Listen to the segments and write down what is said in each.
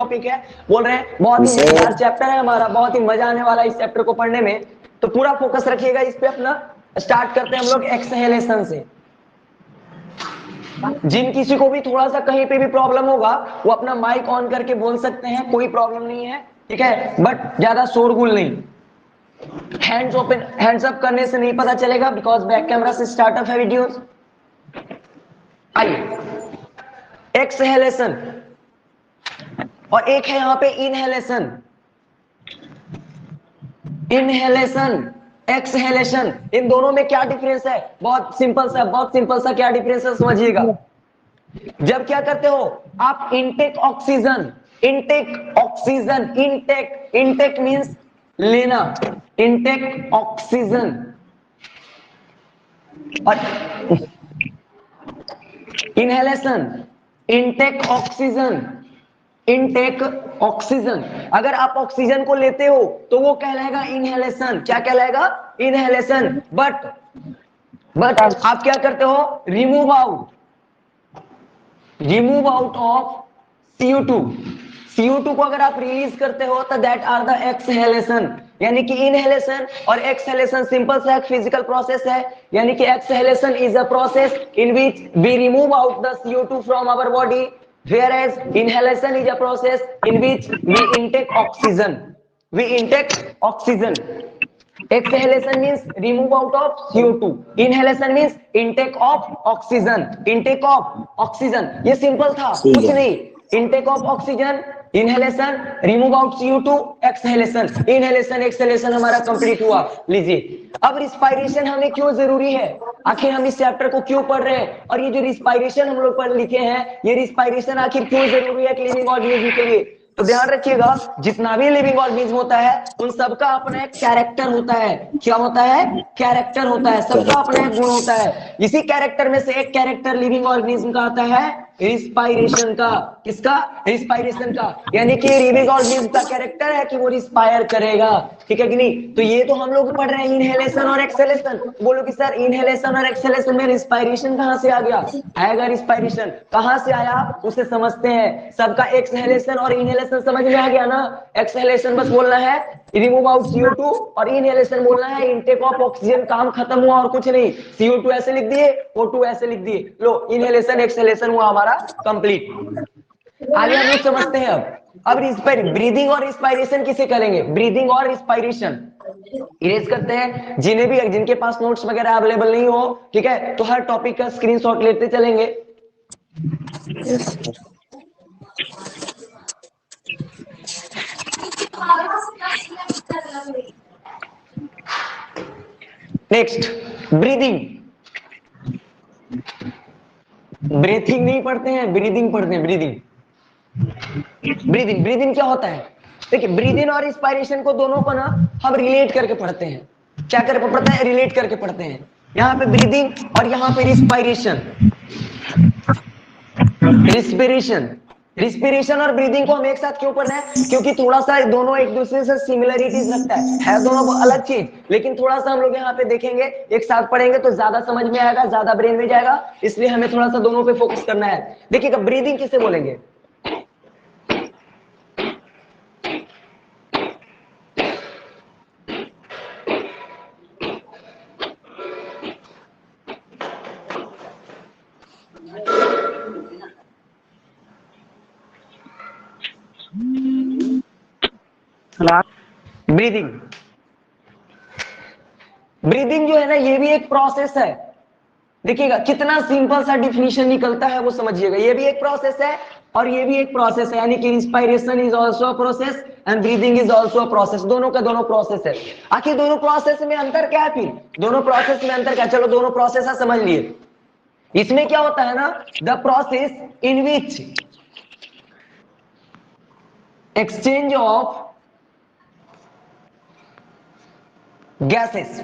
Topic है, बोल रहे हैं बहुत ही मजेदार चैप्टर है हमारा, बहुत ही मजा आने वाला है इस चैप्टर को पढ़ने में। तो पूरा फोकस रखिएगा इस पे अपना। स्टार्ट करते हैं हम लोग एक्सहेलेशन से। जिन किसी को भी थोड़ा सा कहीं पे भी प्रॉब्लम होगा वो अपना माइक ऑन करके बोल सकते हैं, कोई प्रॉब्लम नहीं है, ठीक है, बट ज्यादा शोरगुल नहीं। हैंड्स ओपन, हैंड्स अप करने से नहीं पता चलेगा बिकॉज बैक कैमरा से स्टार्टअप है वीडियो। आइए, एक्सहेलेशन और एक है यहां पे इनहेलेशन। इनहेलेशन, एक्सहेलेशन, इन दोनों में क्या डिफरेंस है? बहुत सिंपल सा, बहुत सिंपल सा। क्या डिफरेंस है समझिएगा। जब क्या करते हो आप intake oxygen, intake oxygen, intake, intake means लेना, इनटेक ऑक्सीजन। और inhalation, intake oxygen, intake oxygen. अगर आप ऑक्सीजन को लेते हो तो वो कहलाएगा इनहेलेशन। क्या कहलाएगा? इनहेलेशन। बट आप क्या करते हो? Remove out, remove out of CO2। CO2 को अगर आप रिलीज करते हो तो दैट आर द एक्सहेलेशन। यानी कि इनहेलेशन और एक्सहेलेशन सिंपल सा एक फिजिकल प्रोसेस है। यानी कि exhalation is a process in which we remove out the CO2 from our body, whereas inhalation is a process in which we intake oxygen, we intake oxygen. Exhalation means remove out of CO2, inhalation means intake of oxygen, intake of oxygen। ये simple था, कुछ नहीं। intake of oxygen, inhalation, remove out CO2, exhalation। inhalation exhalation हमारा complete हुआ। लीजिए, अब respiration हमें क्यों जरूरी है, आखिर हम इस चैप्टर को क्यों पढ़ रहे हैं, और ये जो रिस्पायरेशन हम लोग पढ़ लिखे हैं, ये रिस्पायरेशन आखिर क्यों जरूरी है लिविंग ऑर्गेनिज्म के लिए? तो ध्यान रखिएगा, जितना भी लिविंग ऑर्गेनिज्म होता है उन सबका अपना एक कैरेक्टर होता है। क्या होता है? कैरेक्टर होता है। सबका अपना एक गुण होता है। इसी कैरेक्टर में से एक कैरेक्टर लिविंग ऑर्गेनिज्म का आता है रिस्पायरेशन का। किसका? रिस्पायरेशन का। यानी कि लिविंग ऑर्गेनिज्म का कैरेक्टर है कि वो रिस्पायर करेगा, ठीक है कि नहीं? तो ये तो हम लोग पढ़ रहे हैं इनहेलेशन और एक्सहेलेशन। बोलो कि सर इनहेलेशन और एक्सहेलेशन में रिस्पायरेशन कहां से आ गया? आएगा रिस्पायरेशन। कहां से आया उसे समझते हैं। सबका एक्सहेलेशन और इनहेलेशन समझ में आ गया ना? एक्सहेलेशन बस बोलना है रिमूव आउट CO2 और इनहेलेशन बोलना है इनटेक ऑफ ऑक्सीजन। काम खत्म हुआ और कुछ नहीं। CO2 ऐसे लिख दिए, O2 ऐसे लिख दिए, लो इनहेलेशन एक्सहेलेशन हुआ हमारा कंप्लीट। आगे हम लोग समझते हैं अब ब्रीदिंग और रिस्पायरेशन किसे करेंगे? ब्रीदिंग और रिस्पायरेशन इरेज करते हैं। जिन्हें भी, जिनके पास नोट्स वगैरह अवेलेबल नहीं हो, ठीक है, तो हर टॉपिक का स्क्रीनशॉट लेते चलेंगे। Next, breathing. ब्रीथिंग नहीं पढ़ते हैं, ब्रीदिंग पढ़ते हैं। ब्रीदिंग, ब्रीदिंग, ब्रीदिंग क्या होता है? देखिए, ब्रीदिंग और इंस्पायरेशन को दोनों को ना हम रिलेट करके पढ़ते हैं। क्या करके पढ़ते हैं? रिलेट करके पढ़ते हैं। यहाँ पे ब्रीदिंग और यहाँ पे रिस्पायरेशन, रिस्पिरेशन। रिस्पिरेशन और ब्रीदिंग को हम एक साथ क्यों पढ़ रहे हैं? क्योंकि थोड़ा सा दोनों एक दूसरे से सिमिलरिटीज रखता है दोनों अलग चीज, लेकिन थोड़ा सा हम लोग यहाँ पे देखेंगे, एक साथ पढ़ेंगे तो ज्यादा समझ में आएगा, ज्यादा ब्रेन में जाएगा, इसलिए हमें थोड़ा सा दोनों पे फोकस करना है। देखिएगा, ब्रीदिंग किसे बोलेंगे? ब्रीदिंग, ब्रीदिंग जो है ना, ये भी एक प्रोसेस है। देखिएगा कितना सिंपल सा डिफिनीशन निकलता है, वो समझिएगा। ये भी एक प्रोसेस है और ये भी एक प्रोसेस है। यानी कि inspiration is also a process and breathing is also a process. दोनों का दोनों प्रोसेस है। आखिर दोनों प्रोसेस में अंतर क्या है? फिर दोनों प्रोसेस में अंतर क्या? चलो दोनों प्रोसेस है, समझ लिए। इसमें क्या होता है ना, the process in which exchange of gases,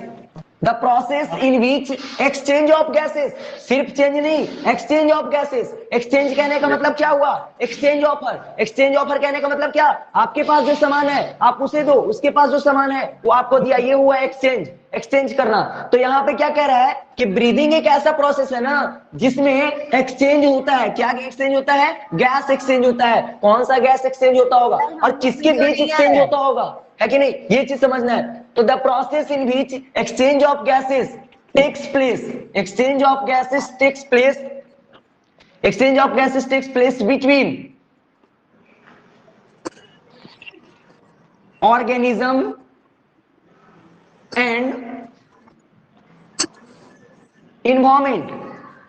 the process in which exchange of gases, सिर्फ चेंज नहीं, एक्सचेंज ऑफ गैसेस। एक्सचेंज कहने का मतलब क्या हुआ? Exchange offer. एक्सचेंज ऑफर कहने का मतलब क्या? आपके पास जो सामान है आप उसे दो, उसके पास जो सामान है वो आपको दिया, ये हुआ एक्सचेंज। एक्सचेंज करना। तो यहाँ पे क्या कह रहा है कि ब्रीदिंग एक ऐसा प्रोसेस है ना जिसमें एक्सचेंज होता है। क्या एक्सचेंज होता है? गैस एक्सचेंज होता है। कौन सा गैस एक्सचेंज होता होगा और किसके बीच एक्सचेंज होता होगा, है कि नहीं, ये चीज समझना है। तो the process in which exchange of gases takes place, exchange of gases takes place, exchange of gases takes place between organism and environment।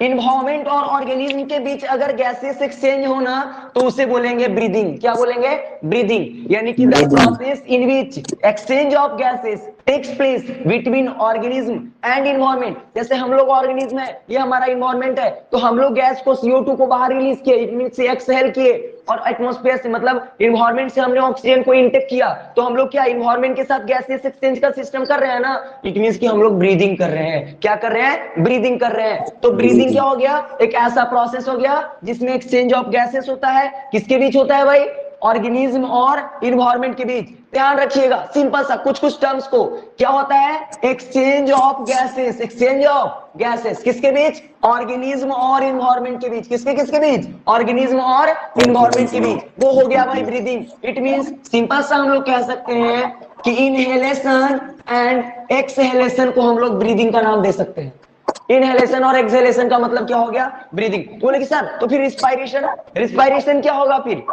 Environment और ऑर्गेनिज्म के बीच अगर गैसेस एक्सचेंज होना तो उसे बोलेंगे ब्रीदिंग। क्या बोलेंगे? ब्रीदिंग। यानी कि the process in which exchange of gases takes place between organism and environment. जैसे हम लोग ऑर्गेनिज्म है, ये हमारा इन्वायरमेंट है, तो हम लोग गैस को CO2 को बाहर रिलीज किए, इट मीन से एक्सहेल किए, और एटमॉस्फेयर से मतलब इन्वायरमेंट से हमने ऑक्सीजन को इनटेक किया, तो हम लोग क्या इन्वायरमेंट के साथ गैसेस एक्सचेंज का सिस्टम कर रहे हैं ना, इट मींस कि हम लोग ब्रीदिंग कर रहे हैं। क्या कर रहे हैं? ब्रीदिंग कर रहे हैं। तो ब्रीदिंग क्या हो गया? एक ऐसा प्रोसेस हो गया जिसमें एक्सचेंज ऑफ गैसेस होता है। किसके बीच होता है भाई? ऑर्गेनिज्म और इन्वायरमेंट के बीच। ध्यान रखिएगा सिंपल सा कुछ कुछ टर्म्स को। क्या होता है? Exchange of gases, exchange of gases किसके बीच? ऑर्गेनिज्म और इन्वायरमेंट के बीच। किसके किसके बीच? ऑर्गेनिज्म और इन्वायरमेंट के बीच। वो हो गया भाई ब्रीदिंग। इट मींस सिंपल सा हम लोग कह सकते हैं कि इनहेलेशन एंड एक्सहेलेशन को हम लोग ब्रीदिंग का नाम दे सकते हैं। इनहेलेशन और एक्सहेलेशन का मतलब क्या हो गया? ब्रीदिंग। बोले कि सर तो फिर रिस्पायरेशन, रिस्पायरेशन क्या होगा फिर?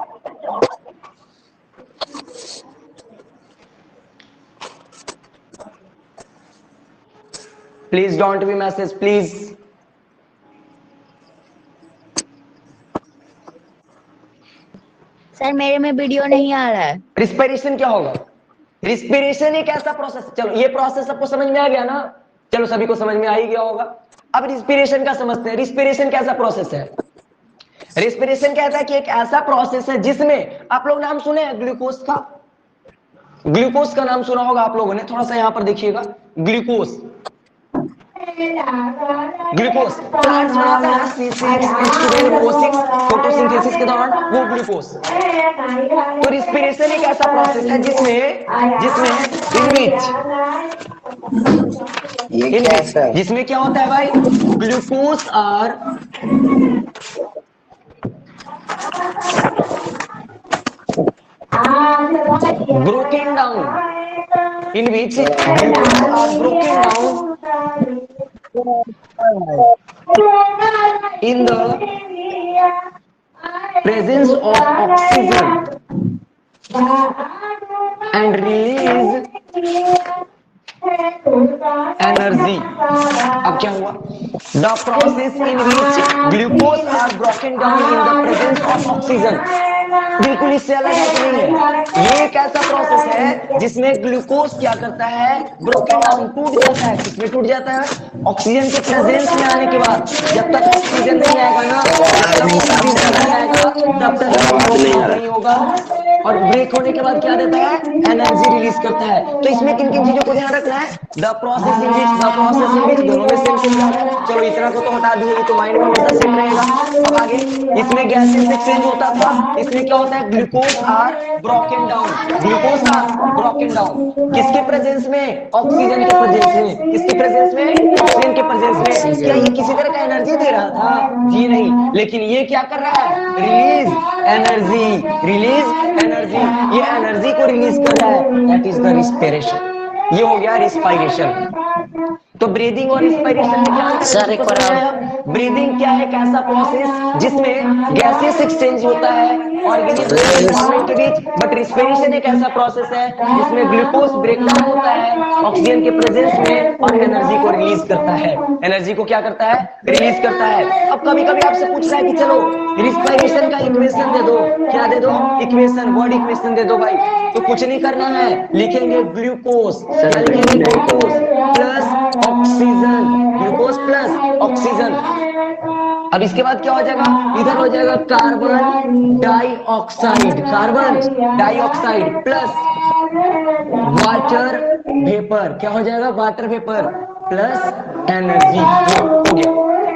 Please don't be message please. Sir मेरे में वीडियो नहीं आ रहा है। रिस्पिरेशन क्या होगा? रिस्पिरेशन एक ऐसा प्रोसेस, चलो ये प्रोसेस सबको समझ में आ गया ना, चलो सभी को समझ में आ ही गया होगा। अब रिस्पिरेशन का समझते हैं। रिस्पिरेशन कैसा प्रोसेस है? रिस्पिरेशन कहता है कि एक ऐसा प्रोसेस है जिसमें, आप लोग नाम सुने हैं ग्लूकोज का? ग्लूकोज का नाम सुना होगा आप लोगों ने। थोड़ा सा यहां पर देखिएगा, ग्लूकोज, ग्लूकोज प्लांट्स बनाता है C6H12O6 फोटोसिंथेसिस के दौरान, वो ग्लूकोज। तो रिस्पिरेशन एक ऐसा प्रोसेस है जिसमें जिसमें क्या होता है भाई? Glucose are broken down, in which glucose are broken down in the presence of oxygen and release energy। अब क्या हुआ? The process in which glucose are broken down in the presence of oxygen। बिल्कुल इससे अलग है कि नहीं है? ये एक ऐसा प्रोसेस है जिसमें ग्लूकोज क्या करता है? ब्रोकन डाउन, टूट जाता है। किसमें टूट जाता है? ऑक्सीजन के प्रेजेंस में आने के बाद। जब तक ऑक्सीजन नहीं आएगा ना, तब तक नहीं होगा। और ब्रेक होने के बाद क्या देता है? एनर्जी रिलीज करता है। तो इसमें किन किन चीजों को ध्यान रखना है? द प्रोसेस इन विच, दोनों में सेम सेम है। चलो इतना को तो हटा दिए, तो माइंड में हमेशा सेम रहेगा। अब आगे, इसमें गैसेस एक्सचेंज होता था, इसमें क्या होता है? Glucose are broken down, glucose are broken down किसके प्रेजेंस में? ऑक्सीजन के प्रेजेंस में। किसके प्रेजेंस में? ऑक्सीजन के प्रेजेंस में। क्या ये किसी तरह का एनर्जी दे रहा था? जी नहीं, लेकिन ये क्या कर रहा है? Release energy, release energy. ये एनर्जी को रिलीज कर रहा है, दैट इज द रिस्पिरेशन। ये हो गया रिस्पायरेशन। तो ब्रीदिंग और रिस्पायरेशन में क्या अंतर है? ब्रीदिंग क्या है? एक ऐसा प्रोसेस जिसमें गैसेस एक्सचेंज होता है ऑर्गेनिज्म और एनवायरनमेंट के बीच। बट रिस्पिरेशन एक ऐसा प्रोसेस है जिसमें ग्लूकोज ब्रेकडाउन होता है ऑक्सीजन के प्रेजेंस में और एनर्जी को रिलीज करता है। एनर्जी को क्या करता है? रिलीज करता है। अब कभी कभी आपसे पूछ रहा है कि चलो रिस्पायरेशन का इक्वेशन दे दो। क्या दे दो? इक्वेशन, वर्ड इक्वेशन दे दो भाई। तो कुछ नहीं करना है, लिखेंगे ग्लूकोज, लिखेंगे glucose plus oxygen, glucose plus oxygen. अब इसके बाद क्या हो जाएगा? इधर हो जाएगा carbon dioxide, carbon dioxide plus water vapour. क्या हो जाएगा? Water vapour plus energy. हो गया,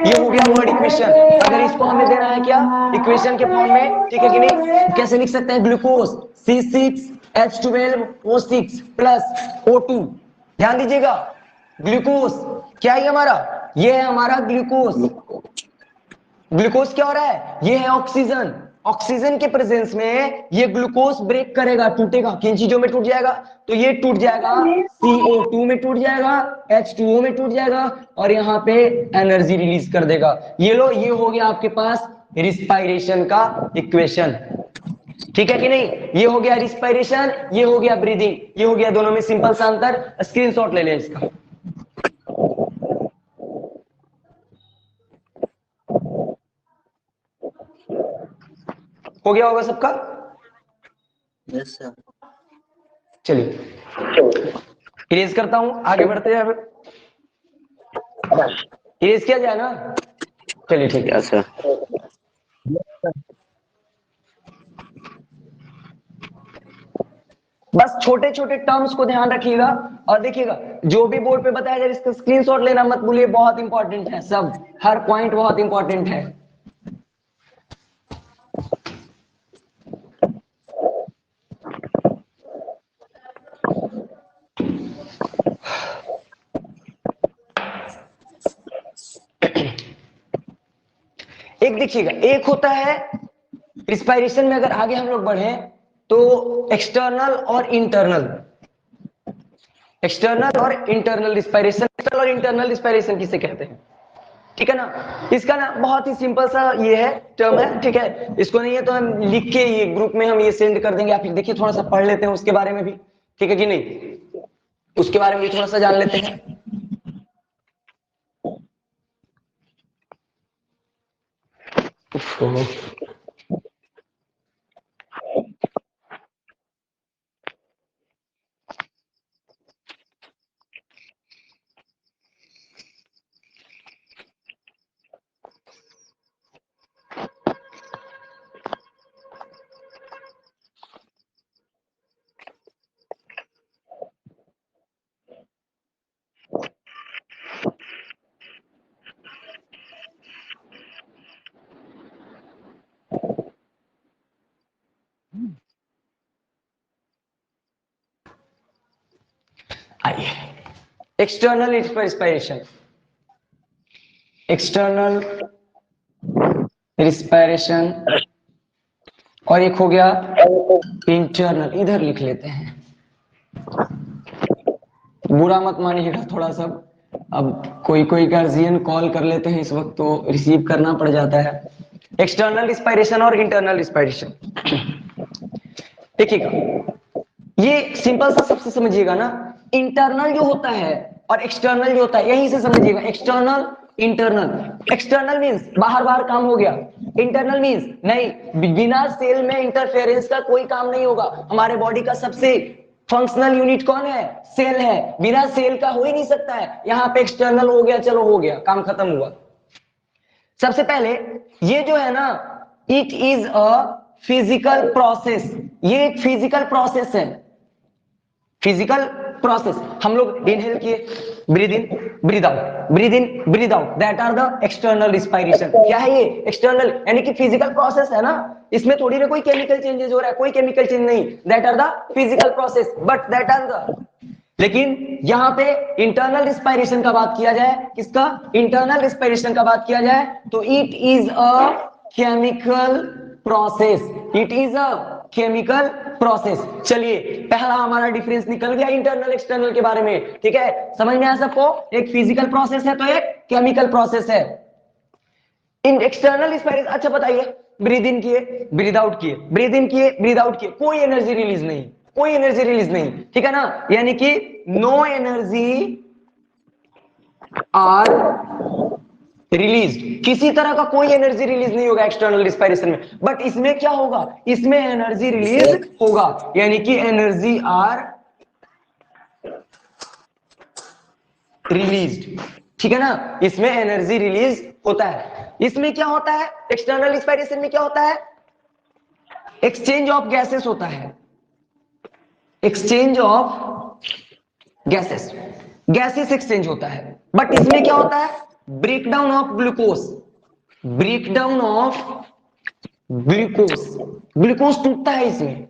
ये हो गया वर्ड इक्वेशन। अगर इसको हमें देना है क्या? इक्वेशन के फॉर्म में, ठीक है कि नहीं? कैसे लिख सकते हैं? Glucose C6H12O6 plus O2। ध्यान दीजिएगा, ग्लूकोज। क्या है हमारा? ये है हमारा ग्लूकोज। ग्लूकोज क्या हो रहा है? ये है ऑक्सीजन। ऑक्सीजन के प्रेजेंस में ये ग्लूकोज ब्रेक करेगा, टूटेगा। किन चीजों में टूट जाएगा? तो ये टूट जाएगा CO2 में, टूट जाएगा H2O में, टूट जाएगा और यहाँ पे एनर्जी रिलीज कर देगा। ये लो, ये हो गया आपके पास रिस्पायरेशन का इक्वेशन। ठीक है कि नहीं? ये हो गया रिस्पायरेशन, ये हो गया ब्रीदिंग, ये हो गया दोनों में सिंपल सा अंतर। स्क्रीनशॉट ले लें इसका। हो गया होगा सबका? Yes sir. चलिए इरेज करता हूं, आगे बढ़ते हैं। अब इरेज किया जाए ना? चलिए ठीक है। Yes sir. बस छोटे छोटे टर्म्स को ध्यान रखिएगा और देखिएगा जो भी बोर्ड पे बताया जाए इसका स्क्रीनशॉट लेना मत भूलिए, बहुत इंपॉर्टेंट है सब, हर पॉइंट बहुत इंपॉर्टेंट है। एक देखिएगा, एक होता है रिस्पायरेशन में, अगर आगे हम लोग बढ़े तो एक्सटर्नल और इंटरनल। एक्सटर्नल और इंटरनल रिस्पायरेशन। एक्सटर्नल और इंटरनल रिस्पायरेशन किसे कहते हैं? ठीक है ना? इसका ना बहुत ही सिंपल सा ये है, टर्म है। ठीक है, इसको नहीं है तो हम लिख के ये ग्रुप में हम ये सेंड कर देंगे, आप देखिए थोड़ा सा पढ़ लेते हैं उसके बारे में भी। ठीक है कि नहीं? उसके बारे में भी थोड़ा सा जान लेते हैं। आइए, एक्सटर्नल रिस्पायरेशन। एक्सटर्नल रिस्पायरेशन और एक हो गया इंटरनल। इधर लिख लेते हैं, बुरा मत मानिएगा थोड़ा सा। अब कोई कोई गार्जियन कॉल कर लेते हैं इस वक्त तो रिसीव करना पड़ जाता है। एक्सटर्नल रिस्पायरेशन और इंटरनल रिस्पायरेशन देखिएगा, ये सिंपल सा सबसे समझिएगा ना। इंटरनल जो होता है और एक्सटर्नल जो होता है, यहीं से समझिएगा। External, internal. एक्सटर्नल मींस बाहर बाहर काम हो गया। इंटरनल मींस नहीं, बिना सेल में इंटरफेरेंस का कोई काम नहीं होगा। हमारे बॉडी का सबसे फंक्शनल यूनिट कौन है? सेल है। बिना सेल का हो ही नहीं सकता है। यहां पे एक्सटर्नल हो गया, चलो हो गया, काम खत्म हुआ। सबसे पहले ये जो है ना, it is a physical process. ये एक फिजिकल प्रोसेस है। Physical process. हम लोग इनहेल किए, breathe in, breathe out, breathe in, breathe out, that are the external respiration. क्या है ये? एक्सटर्नल, यानी कि फिजिकल प्रोसेस है ना। इसमें थोड़ी ना कोई केमिकल चेंजेस हो रहा है, कोई केमिकल चेंज नहीं। That are the physical process, but that are the. लेकिन यहां पे इंटरनल रिस्पायरेशन का बात किया जाए, किसका? इंटरनल रिस्पायरेशन का बात किया जाए तो it is a chemical process. It is a chemical process. चलिए, पहला हमारा डिफरेंस निकल गया इंटरनल एक्सटर्नल के बारे में। ठीक है, समझ में आया सबको? एक फिजिकल प्रोसेस है तो एक केमिकल प्रोसेस है। इन एक्सटर्नल रिस्पायरेशन, अच्छा बताइए, ब्रीद इन किए, ब्रीद आउट किए, ब्रीद इन किए, ब्रीद आउट किए, कोई एनर्जी रिलीज नहीं, कोई एनर्जी रिलीज नहीं। ठीक है ना? यानी कि नो एनर्जी आर रिलीज। किसी तरह का कोई एनर्जी रिलीज नहीं होगा एक्सटर्नल रिस्पायरेशन में। बट इसमें क्या होगा? इसमें एनर्जी रिलीज होगा, यानी कि एनर्जी आर रिलीज्ड। ठीक है ना? इसमें एनर्जी रिलीज होता है। इसमें क्या होता है? एक्सटर्नल रिस्पायरेशन में क्या होता है? एक्सचेंज ऑफ गैसेस होता है। Exchange of gases, gases exchange होता है। बट इसमें क्या होता है? Breakdown of glucose, breakdown of glucose. Glucose टूटता है इसमें।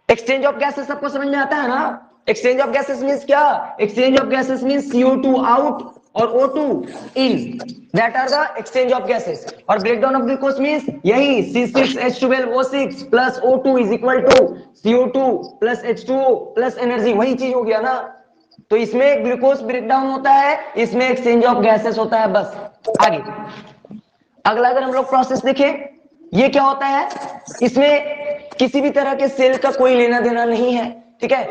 एक्सचेंज ऑफ गैसेस सबको समझ में आता है ना? एक्सचेंज ऑफ गैसेस मींस क्या? Exchange of gases means CO2 out और O2 in, that are the exchange of gases. और ब्रेकडाउन ऑफ ग्लूकोज मींस यही C6H12O6 plus O2 is equal to CO2 plus H2O plus energy, वही चीज हो गया ना। तो इसमें ग्लूकोज ब्रेकडाउन होता है, इसमें एक्सचेंज ऑफ गैसेस होता है। बस आगे अगला अगर हम लोग प्रोसेस देखें, ये क्या होता है, इसमें किसी भी तरह के सेल का कोई लेना देना नहीं है, ठीक है,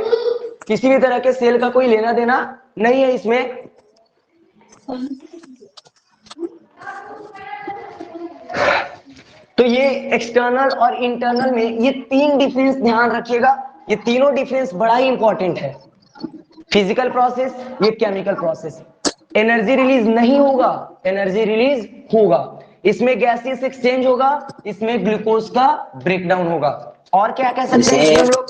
किसी भी तरह के सेल का कोई लेना देना नहीं है इसमें। तो ये एक्सटर्नल और इंटरनल में ये तीन डिफरेंस ध्यान रखिएगा, ये तीनों डिफरेंस बड़ा ही इंपॉर्टेंट है। फिजिकल प्रोसेस, ये केमिकल प्रोसेस। एनर्जी रिलीज नहीं होगा, एनर्जी रिलीज होगा, इसमें गैसेस एक्सचेंज होगा, इसमें ग्लूकोज का ब्रेकडाउन होगा। और क्या कह सकते हैं हम लोग,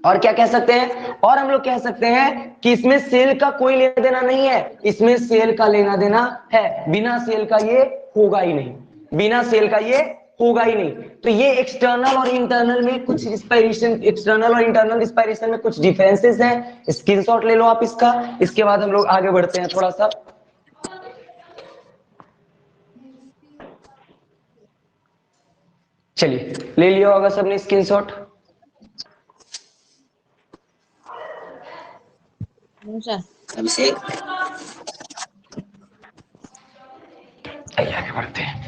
और क्या कह सकते हैं, और हम लोग कह सकते हैं कि इसमें सेल का कोई लेना देना नहीं है, इसमें सेल का लेना देना है। बिना सेल का ये होगा ही नहीं, बिना सेल का ये होगा ही नहीं। तो ये एक्सटर्नल और इंटरनल में कुछ रिस्पायरेशन, एक्सटर्नल और इंटरनल रिस्पायरेशन में कुछ डिफरेंसेस हैं। स्क्रीनशॉट ले लो आप इसका, इसके बाद हम लोग आगे बढ़ते हैं थोड़ा सा। चलिए ले लिया होगा सबने स्क्रीनशॉट। अभिषेक आगे बढ़ते हैं।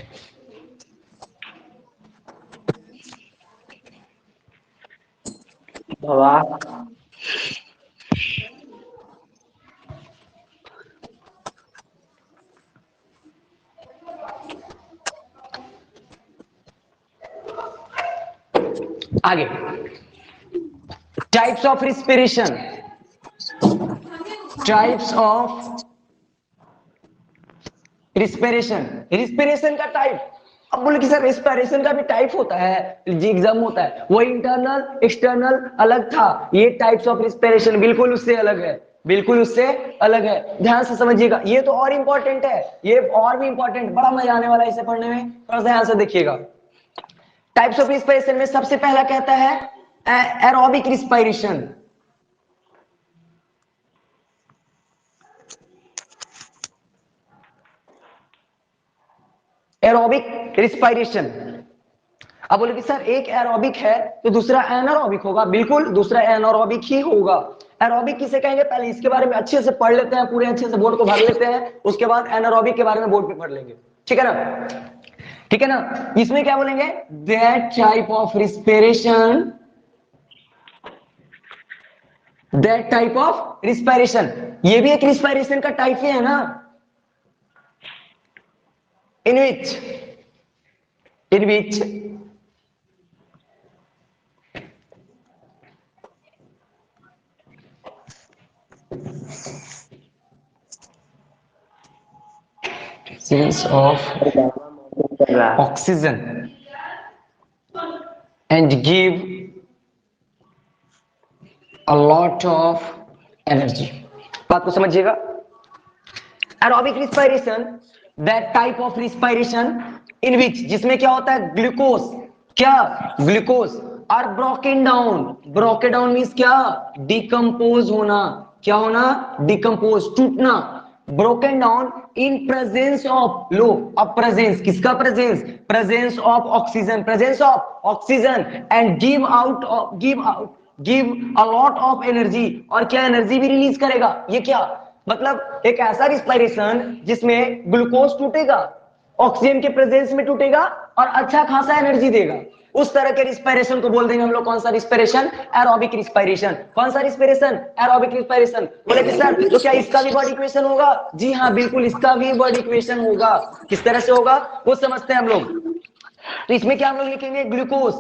बाबा आगे types of respiration, types of respiration, respiration का टाइप। अब बोले कि सर रिस्पिरेशन का भी टाइप होता है जी, एग्जाम होता है, वो इंटरनल एक्सटर्नल अलग था, ये टाइप्स ऑफ रिस्पिरेशन बिल्कुल उससे अलग है, बिल्कुल उससे अलग है। ध्यान से समझिएगा, ये तो और इंपॉर्टेंट है, ये और भी इंपॉर्टेंट, बड़ा मजा आने वाला है इसे पढ़ने में, थोड़ा ध्यान से देखिएगा। टाइप्स ऑफ रिस्पिरेशन में सबसे पहला कहता है एरोबिक रिस्पिरेशन। Aerobic respiration. अब बोले कि सर एक एरोबिक है तो दूसरा एनारोबिक होगा, बिल्कुल दूसरा एनारोबिक ही होगा। एरोबिक किसे कहेंगे, पहले इसके बारे में अच्छे से पढ़ लेते हैं, पूरे अच्छे से बोर्ड को भर लेते हैं, उसके बाद एनारोबिक के बारे में बोर्ड पे पढ़ लेंगे, ठीक है ना, ठीक है ना। इसमें क्या बोलेंगे, that type of respiration, that type of respiration, ये भी एक रिस्पिरेशन का टाइप ही है ना, in which presence of oxygen and give a lot of energy। बात को समझिएगा, aerobic respiration, that type of respiration in which, जिसमें क्या होता है, ग्लूकोज, क्या glucose are broken down, broken down means क्या, डिकम्पोज होना, क्या होना, डिकम्पोज, टूटना, broken down in presence of, लो अब प्रेजेंस, किसका presence, presence of oxygen, presence of oxygen, and give a lot of energy, और क्या एनर्जी भी रिलीज करेगा। ये क्या मतलब, एक ऐसा रिस्पिरेशन जिसमें ग्लूकोज टूटेगा, ऑक्सीजन के प्रेजेंस में टूटेगा और अच्छा खासा एनर्जी देगा, उस तरह के रिस्पिरेशन को बोल देंगे हम लोग कौन सा रिस्पिरेशन, एरोबिक रिस्पिरेशन। कौन सा रिस्पिरेशन, एरोबिक रिस्पिरेशन। बोले कि सर तो क्या इसका भी बॉडी इक्वेशन होगा, जी हाँ बिल्कुल इसका भी बॉडी इक्वेशन होगा। किस तरह से होगा वो समझते हैं हम लोग। तो इसमें क्या हम लोग लिखेंगे, ग्लूकोज,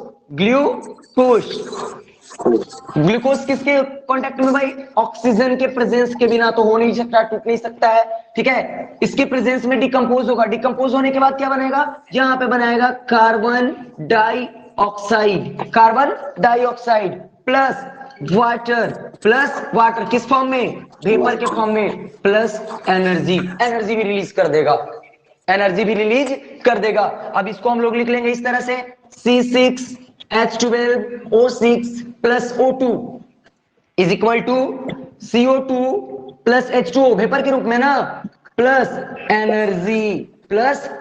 ग्लूकोज किसके कांटेक्ट में भाई, ऑक्सीजन के प्रेजेंस के बिना तो हो नहीं सकता, टूट नहीं सकता है, ठीक है, इसके प्रेजेंस में डिकम्पोज होगा, डिकम्पोज होने के बाद क्या बनेगा, यहाँ पे बनाएगा carbon dioxide, carbon dioxide plus water किस फॉर्म में, वेपर के फॉर्म में, प्लस एनर्जी, एनर्जी भी रिलीज कर देगा, एनर्जी भी रिलीज कर देगा। अब इसको हम लोग लिख लेंगे इस तरह से, C6H12O6 plus O2, is equal to CO2 plus H2O, vapour के रूप में ना, प्लस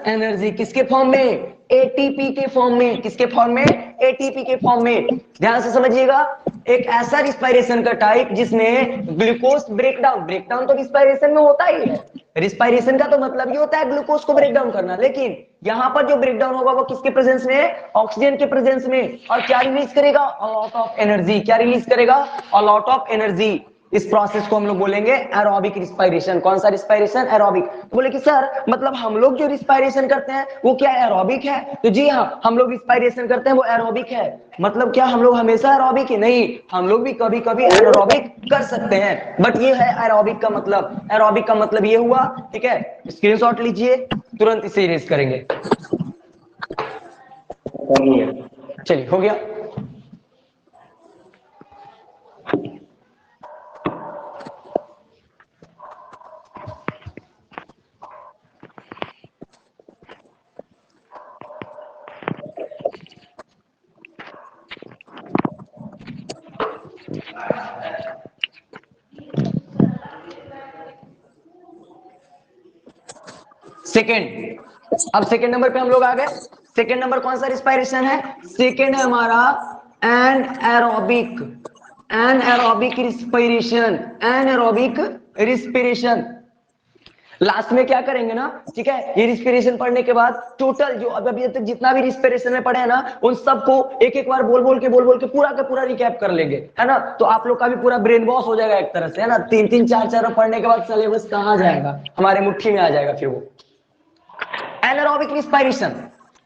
एनर्जी किसके फॉर्म में? एटीपी के फॉर्म में। किसके फॉर्म में? एटीपी के फॉर्म में। ध्यान से समझिएगा, एक ऐसा रिस्पायरेशन का टाइप जिसमें ग्लूकोज ब्रेकडाउन तो रिस्पायरेशन में होता ही है। रिस्पायरेशन का तो मतलब ये होता है ग्लूकोज को ब्रेक डाउन करना, लेकिन यहां पर जो ब्रेक डाउन होगा वो किसके प्रेजेंस में? ऑक्सीजन के प्रेजेंस में। और क्या रिलीज करेगा? अ लॉट ऑफ एनर्जी। क्या रिलीज करेगा? अ लॉट ऑफ एनर्जी। इस प्रोसेस को हम लोग बोलेंगे एरोबिक रिस्पायरेशन। कौन सा रिस्पायरेशन? एरोबिक। तो बोले कि सर मतलब हम लोग जो रिस्पायरेशन करते हैं वो क्या एरोबिक है? तो जी हाँ, हम लोग रिस्पायरेशन करते हैं वो एरोबिक है। मतलब क्या हम लोग हमेशा एरोबिक ही? नहीं, हम लोग भी कभी कभी एरोबिक कर सकते हैं, बट ये है एरोबिक का मतलब। एरोबिक का मतलब ये हुआ, ठीक है? स्क्रीनशॉट लीजिए, तुरंत इसे इरेज करेंगे। चलिए, हो गया। सेकेंड, अब सेकेंड नंबर पे हम लोग आ गए। सेकेंड नंबर कौन सा रिस्पायरेशन है? सेकेंड है हमारा anaerobic. Anaerobic respiration. Anaerobic respiration. Last में क्या करेंगे ना, ठीक है, ये रिस्पिरेशन पढ़ने के बाद टोटल जो अभी तक जितना भी रिस्पिरेशन में पढ़े हैं ना, उन सबको एक एक बार बोल बोल के पूरा का पूरा रिकैप कर लेंगे, है ना? तो आप लोग का भी पूरा ब्रेन वॉश हो जाएगा एक तरह से, है ना? 3-3 4-4 पढ़ने के बाद सिलेबस कहाँ जाएगा, हमारे मुट्ठी में आ जाएगा फिर वो। Anaerobic respiration.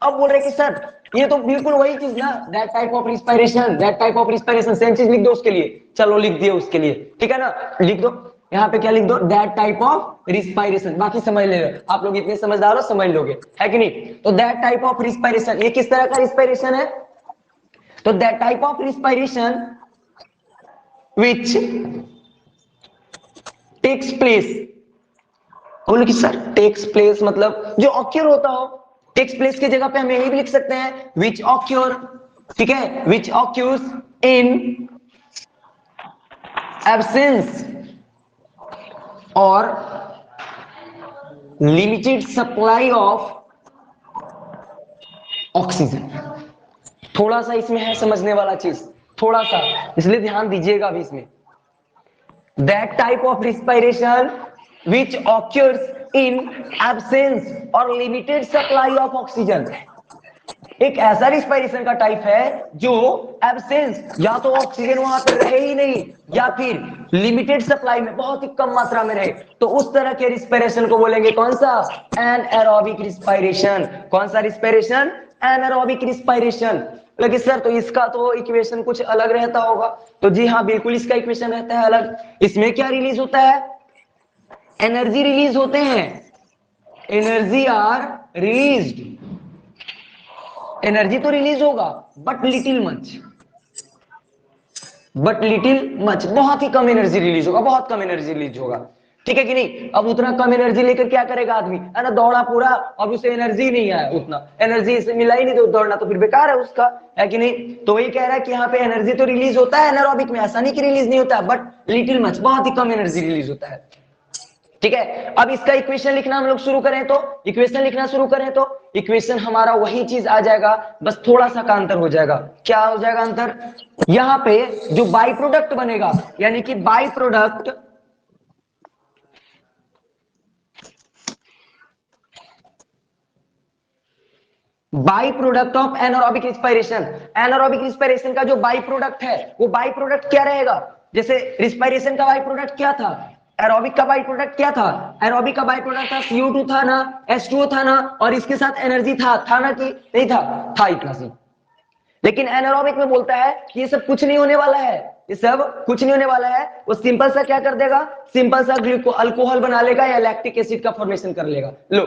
अब बोल रहे कि सर ये तो बिल्कुल वही चीज ना, that type of respiration, that type of respiration, same चीज लिख दो उसके लिए। चलो लिख दिए उसके लिए, ठीक है ना? लिख दो यहाँ पे, क्या लिख दो? That type of respiration. बाकी समझ ले, आप लोग इतने समझदार हो, समझ लोगे, है कि नहीं? तो दैट टाइप ऑफ रिस्पायरेशन, ये किस तरह का रिस्पायरेशन है? तो that type of respiration which takes place. बोले कि सर टेक्स प्लेस मतलब जो ऑक्योर होता हो। टेक्स प्लेस की जगह पे हम यही भी लिख सकते हैं विच ऑक्योर, ठीक है? विच ऑक्यूर्स इन एब्सेंस और लिमिटेड सप्लाई ऑफ ऑक्सीजन। थोड़ा सा इसमें है समझने वाला चीज, थोड़ा सा, इसलिए ध्यान दीजिएगा अभी इसमें। That type of respiration which occurs in absence or limited supply of oxygen। एक ऐसा रिस्पायरेशन का टाइप है जो एब्सेंस, या तो ऑक्सीजन वहां पर रहे ही नहीं, या फिर लिमिटेड सप्लाई में, बहुत ही कम मात्रा में रहे। तो उस तरह के रिस्पायरेशन को बोलेंगे कौन सा? Anaerobic respiration. कौन सा रिस्पायरेशन? Anaerobic respiration. लेकिन सर तो इसका तो इक्वेशन कुछ अलग रहता होगा। तो जी हाँ, बिल्कुल इसका इक्वेशन रहता है अलग। इसमें क्या रिलीज होता है? एनर्जी रिलीज होते हैं। Energy are released. एनर्जी तो रिलीज होगा, बट लिटिल मच, बहुत ही कम एनर्जी रिलीज होगा, बहुत कम एनर्जी रिलीज होगा, ठीक है कि नहीं? अब उतना कम एनर्जी लेकर क्या करेगा आदमी, है ना? दौड़ा पूरा, अब उसे एनर्जी नहीं आया, उतना एनर्जी से मिला ही नहीं, तो दौड़ना तो फिर बेकार है उसका, है कि नहीं? तो वही कह रहा है कि यहाँ पे एनर्जी तो रिलीज होता है एनारोबिक में, ऐसा नहीं कि रिलीज नहीं होता, बट लिटिल मच, बहुत ही कम एनर्जी रिलीज होता है, ठीक है? अब इसका इक्वेशन लिखना हम लोग शुरू करें तो, इक्वेशन लिखना शुरू करें तो इक्वेशन हमारा वही चीज आ जाएगा, बस थोड़ा सा का अंतर हो जाएगा। क्या हो जाएगा अंतर? यहां पे जो बाई प्रोडक्ट बनेगा, यानी कि by product of anaerobic respiration. Anaerobic respiration का जो बाई प्रोडक्ट है, वो बाई प्रोडक्ट क्या रहेगा? जैसे रिस्पायरेशन का बाई प्रोडक्ट क्या था? एरोबिक का बाई प्रोडक्ट क्या था? एरोबिक का बाई प्रोडक्ट था CO2 था ना, H2O था ना, और इसके साथ एनर्जी था ना कि नहीं था? था, इतना सी। लेकिन एनारोबिक में बोलता है कि ये सब कुछ नहीं होने वाला है, ये सब कुछ नहीं होने वाला है। वो सिंपल सा क्या कर देगा? सिंपल सा अल्कोहल बना लेगा, या लैक्टिक एसिड का फॉर्मेशन कर लेगा। लो,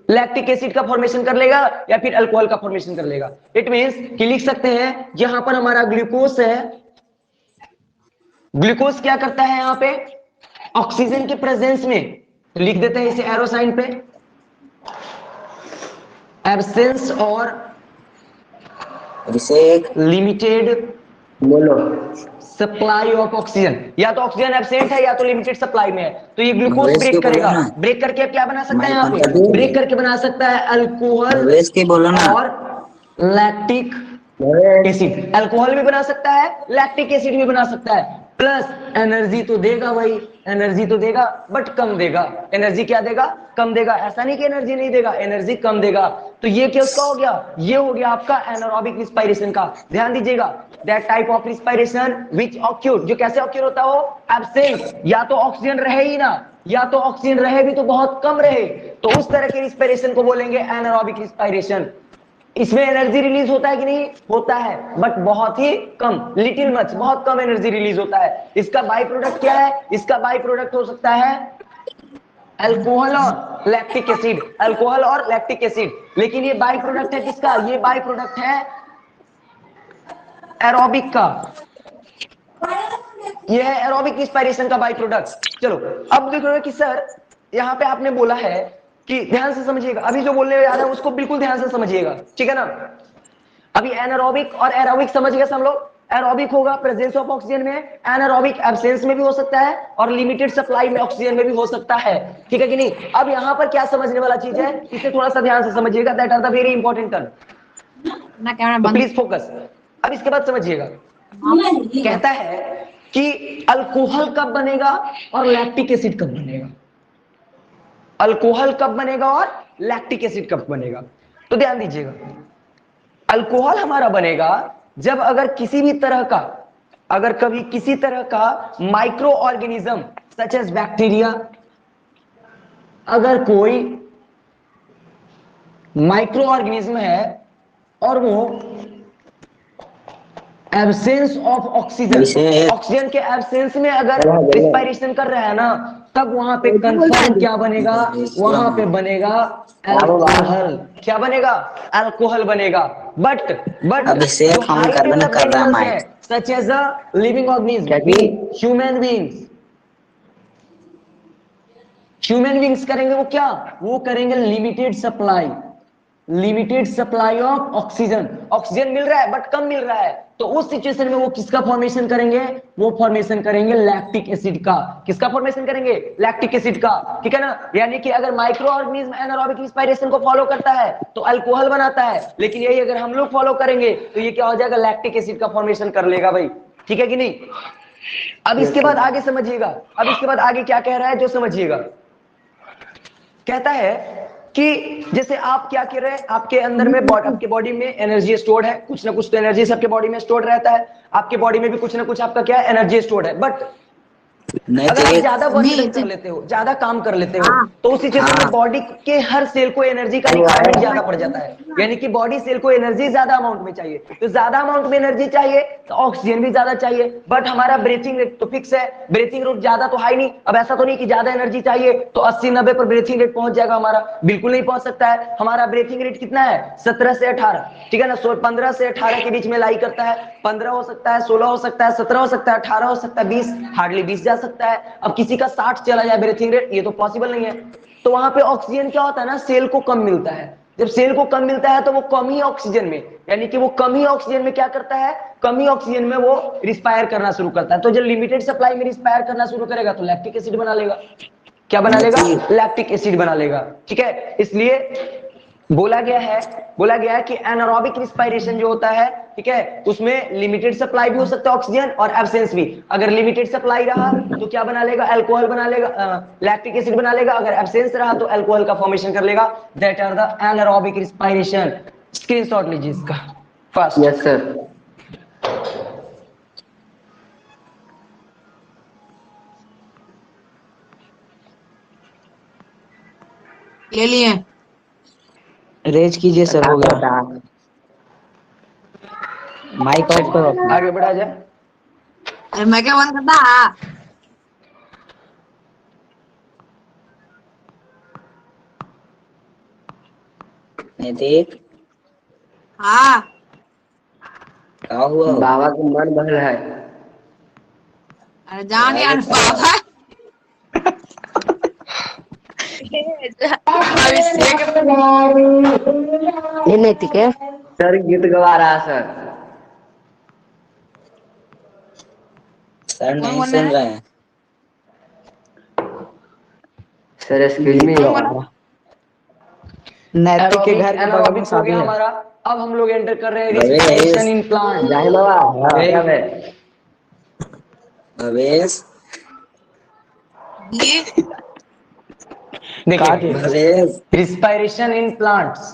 लैक्टिक एसिड का फॉर्मेशन कर लेगा या फिर अल्कोहल का फॉर्मेशन कर लेगा। इट मींस कि लिख सकते हैं यहां पर हमारा ग्लूकोज है, ग्लूकोज क्या करता है यहाँ पे? ऑक्सीजन के प्रेजेंस में, लिख देते हैं इसे एरो साइन पे, एब्सेंस और अभिषेक लिमिटेड बोलो। सप्लाई ऑफ ऑक्सीजन, या तो ऑक्सीजन एब्सेंट है या तो लिमिटेड सप्लाई में है, तो ये ग्लूकोज अंग्रेज के ब्रेक बोलो करेगा। ना। ब्रेक करके अब क्या बना सकता है, माइक यहाँ ऑन पे कर दो। ब्रेक करके बना सकता है अल्कोहल अंग्रेज के बोलो ना। और लैक्टिक एसिड। अल्कोहल भी बना सकता है, लैक्टिक एसिड भी बना सकता है, प्लस एनर्जी तो देगा भाई, एनर्जी तो देगा बट कम देगा। एनर्जी क्या देगा, कम देगा। ऐसा नहीं कि एनर्जी नहीं देगा, एनर्जी कम देगा। तो ये क्या उसका हो गया, ये हो गया आपका एनारोबिक रिस्पायरेशन का। ध्यान दीजिएगा, that type of respiration which occur, जो कैसे ऑक्यूर होता हो, एब्सेंस, या तो ऑक्सीजन रहे ही ना, या तो ऑक्सीजन रहे भी तो बहुत कम रहे, तो उस तरह के रिस्पायरेशन को बोलेंगे एनारोबिक रिस्पायरेशन। इसमें एनर्जी रिलीज होता है कि नहीं, होता है, बट बहुत ही कम, लिटिल मच, बहुत कम एनर्जी रिलीज होता है। इसका बाई प्रोडक्ट क्या है, इसका बाई प्रोडक्ट हो सकता है अल्कोहल और लैक्टिक एसिड, अल्कोहल और लैक्टिक एसिड। लेकिन ये बाई प्रोडक्ट है किसका, ये बाई प्रोडक्ट है एरोबिक का, ये है एरोबिक रिस्पायरेशन का बाई प्रोडक्ट। चलो अब देख रहे हो कि सर यहाँ पे आपने बोला है कि ध्यान से समझिएगा, अभी जो बोलने जा रहे हैं उसको बिल्कुल ध्यान से समझिएगा, ठीक है ना। अभी एनारोबिक और एरोबिक समझ गए सब लोग। एरोबिक होगा प्रेजेंस ऑफ ऑक्सीजन में, एनारोबिक एब्सेंस में भी हो सकता है, और लिमिटेड सप्लाई में ऑक्सीजन में भी हो सकता है, ठीक है कि नहीं। अब यहाँ पर क्या समझने वाला चीज है, इसे थोड़ा सा ध्यान से समझिएगा, that are the very important term, ना कैमरा तो बंद। Please focus. अब इसके बाद समझिएगा, कहता है कि अल्कोहल कब बनेगा और लैक्टिक एसिड कब बनेगा, अल्कोहल कब बनेगा और लैक्टिक एसिड कब बनेगा। तो ध्यान दीजिएगा, अल्कोहल हमारा बनेगा जब अगर किसी भी तरह का, अगर कभी किसी तरह का micro organism such as bacteria, अगर कोई माइक्रो ऑर्गेनिज्म है और वो एब्सेंस ऑफ ऑक्सीजन, वैसे ऑक्सीजन के एब्सेंस में अगर रिस्पायरेशन कर रहा है ना, तब वहां पे कंफर्म क्या बनेगा, वहां पे बनेगा अल्कोहल। क्या बनेगा, अल्कोहल बनेगा। बट अभिषेक जो हम हाई कर डेवलप्ड रहा है एनिमल्स है माइक। Such as a living organism, human beings, human beings करेंगे वो क्या, वो करेंगे limited supply, limited supply of oxygen. Oxygen मिल रहा है बट कम मिल रहा है, तो उस सिचुएशन में वो किसका फॉर्मेशन करेंगे, वो फॉर्मेशन करेंगे लैक्टिक एसिड का। किसका फॉर्मेशन करेंगे, लैक्टिक एसिड का, ठीक है ना। यानी कि अगर माइक्रो ऑर्गेनिज्म एनारोबिक रिस्पायरेशन को फॉलो करता है तो अल्कोहल बनाता है, लेकिन यही अगर हम लोग फॉलो करेंगे तो ये क्या हो जाएगा, लैक्टिक एसिड का फॉर्मेशन कर लेगा भाई, ठीक है कि नहीं। अब इसके बाद आगे समझिएगा, अब इसके बाद आगे क्या कह रहा है जो समझिएगा। कहता है कि जैसे आप क्या कर रहे हैं, आपके अंदर में आपके बॉडी में एनर्जी स्टोर्ड है, कुछ ना कुछ तो एनर्जी सबके बॉडी में स्टोर्ड रहता है, आपके बॉडी में भी कुछ ना कुछ आपका क्या है, एनर्जी स्टोर्ड है। बट नहीं अगर तो आप एक ज्यादा वर्क कर लेते हो, ज्यादा काम कर लेते हो, हाँ। तो उस सिचुएशन में बॉडी के हर सेल को एनर्जी का रिक्वायरमेंट ज्यादा पड़ जाता है। यानी कि बॉडी सेल को एनर्जी ज्यादा अमाउंट में चाहिए, तो ज्यादा अमाउंट में एनर्जी चाहिए तो ऑक्सीजन भी ज्यादा चाहिए। बट हमारा ब्रीथिंग रेट तो फिक्स है, ब्रीथिंग रेट ज्यादा तो हाई नहीं। अब ऐसा तो नहीं कि ज्यादा एनर्जी चाहिए तो 80-90 पर ब्रीथिंग रेट पहुंच जाएगा हमारा, बिल्कुल नहीं पहुंच सकता है। हमारा ब्रीथिंग रेट कितना है, 17 से 18, ठीक है ना। 15 से 18 के बीच में लाई करता है, 15 हो सकता है, 16 हो सकता है, 17 हो सकता है, 18 हो सकता है, 20, हार्डली 20 जा सकता है। अब किसी का 60 चला जाए ब्रीथिंग रेट, ये तो पॉसिबल नहीं है। तो वहां पे ऑक्सीजन क्या होता है ना, सेल को कम मिलता है। जब सेल को कम मिलता है तो वो कम ही ऑक्सीजन में, यानी कि वो कम ही ऑक्सीजन में क्या करता है, कम ही ऑक्सीजन में वो रिस्पायर करना शुरू करता है। तो जब लिमिटेड सप्लाई में रिस्पायर करना शुरू करेगा तो लैक्टिक एसिड बना लेगा। क्या बना लेगा, लैक्टिक एसिड बना लेगा, ठीक है। इसलिए बोला गया है कि एनारोबिक रिस्पायरेशन जो होता है, ठीक है, उसमें लिमिटेड सप्लाई भी हो सकता है ऑक्सीजन और एब्सेंस भी। अगर लिमिटेड सप्लाई रहा तो क्या बना लेगा, अल्कोहल बना लेगा, लैक्टिक एसिड बना लेगा। अगर एब्सेंस रहा तो अल्कोहल का फॉर्मेशन कर लेगा। That are the anaerobic respiration. Screenshot लीजिए इसका फर्स्ट। Yes sir. ले लिए। रेज कीजिए सर, हो गया। माइक ऑफ करो। आगे बढ़ा जाए। अरे मैं क्या बंद करता। नहीं देख हाँ क्या हुआ। बाबा का मन बहल है। अरे जान यार बाबा। ये नहीं ठीक है सर, गीत गवा रहा है सर। सर नहीं बोलना सुन है? रहे हैं। Sir excuse me. कौन बोला? नैतिक के घर के बगल में एनारोबिक हो शादी गया है। हमारा। अब हम लोग एंटर कर रहे हैं भवेश। Respiration in plant. जाहिल बाबा क्या है? भवेश ये देखिए भवेश रिस्पायरेशन इन प्लांट्स